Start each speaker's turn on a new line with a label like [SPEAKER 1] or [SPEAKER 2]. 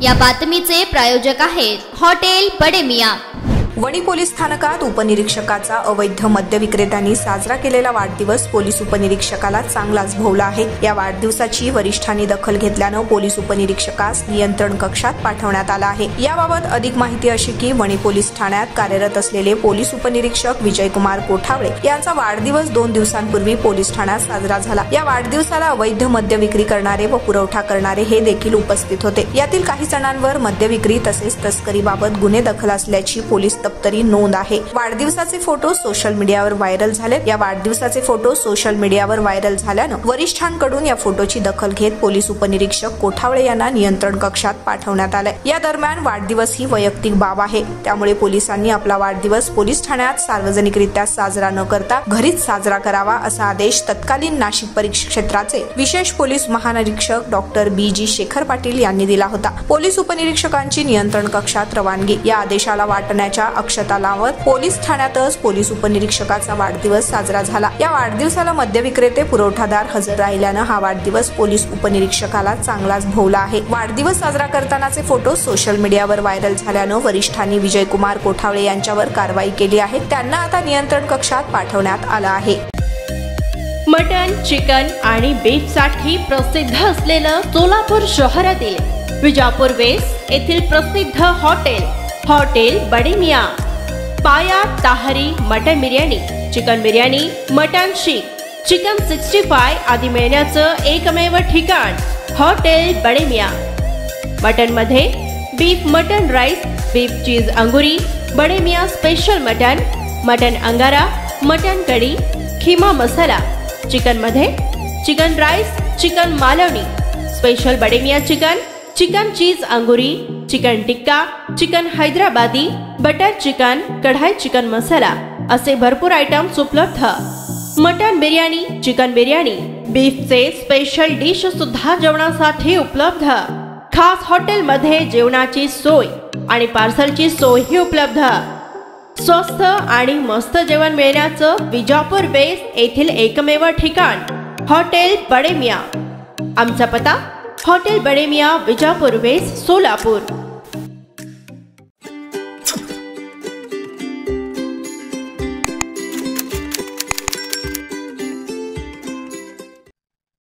[SPEAKER 1] या बातमीचे प्रायोजक आहेत हॉटेल बडे मियां।
[SPEAKER 2] वणी पोलीस स्थानकात उपनिरीक्षकाचा अवैध मद्य विक्रेत्यांनी साजरा केलेला वाढदिवस पोलीस उपनिरीक्षकाला चांगलाच भोवला आहे। या वाढदिवसाची वरिष्ठांनी दखल घेतल्यानं पोलीस उपनिरीक्षकास नियंत्रण कक्षात पाठवण्यात आला आहे। याबाबत अधिक माहिती अशी की वणी पोलीस ठाण्यात कार्यरत असलेले पोलीस उपनिरीक्षक विजयकुमार कोठावळे यांचा वाढदिवस 2 दिवसांपूर्वी पोलीस ठाण्यात साजरा झाला। या वाढदिवसाला अवैध मद्य विक्री करणारे व पुरवठा करणारे हे देखील उपस्थित होते। यातील काही जणांवर मद्य विक्री तसेच तस्करीबाबत गुन्हे दाखल असल्याची पोलीस तरी नोंद आहे। वाढदिवसाचे फोटो सोशल मीडियावर व्हायरल झाले। या वाढदिवसाचे फोटो सोशल मीडियावर व्हायरल झाल्यानं वरिष्ठांकडून या फोटोची दखल घेत पोलीस उपनिरीक्षक कोठावळे यांना नियंत्रण कक्षात पाठवण्यात आले। या दरम्यान वाढदिवस ही वैयक्तिक बाब आहे, त्यामुळे पोलिसांनी आपला वाढदिवस पोलीस ठाण्यात सार्वजनिकरित्या साजरा न करता घरीच साजरा करावा असा आदेश तत्कालीन नाशिक परिक्षेत्राचे विशेष पोलीस महानिरीक्षक डॉक्टर BG शेखर पाटील यांनी दिला होता। पोलीस उपनिरीक्षकांची नियंत्रण कक्षात रवानगी या आदेशाला वाटण्याच्या अक्षता लावत पोलीस ठाण्यातच पोलीस उपनिरीक्षकाचा वाढदिवस साजरा झाला। या वाढदिवसाला मद्य विक्रेते पुरवठादार हजर राहिल्यानं हा वाढदिवस पोलीस उपनिरीक्षकाला चांगलाच भोवला आहे। वाढदिवस साजरा करतानाचे फोटो सोशल मीडियावर व्हायरल झाल्यानं वरिष्ठांनी विजयकुमार कोठावळे यांच्यावर कारवाई केली आहे। त्यांना आता नियंत्रण कक्षात पाठवण्यात आलं आहे।
[SPEAKER 3] मटन, चिकन आणि बीफ साठी प्रसिद्ध असलेलं सोलापूर शहरातील विजापूर वेस्ट येथील प्रसिद्ध हॉटेल बडे मियां। पाया tahari mutton biryani, chicken biryani, mutton शीख, चिकन 65 आदी मिळण्याचं एकमेव ठिकाण हॉटेल बडे मियां। मटन मध्ये बीफ मटन राईस, बीफ चीज अंगुरी, बडे मियां स्पेशल मटन अंगारा, मटन कढी, खीमा मसाला। चिकन मध्ये chicken rice, chicken Malvani, special बडे मियां चिकन चीज अंगुरी, चिकन टिक्का, चिकन हैदराबादी, बटर चिकन, कढाई चिकन मसाला असे भरपूर आयटम्स उपलब्ध। Mutton biryani, chicken biryani, बीफचे special dish सुद्धा जेवणासाठी उपलब्ध। खास हॉटेलमध्ये जेवणाची सोय आणि पार्सलची सोयही उपलब्ध। स्वस्त आणि मस्त जेवण मिळण्याचं विजापूर वेस्ट येथील एकमेव ठिकाण हॉटेल बडे मियां। आमचा पत्ता हॉटेल बडे मियां, विजापूर वेस्ट, सोलापूर।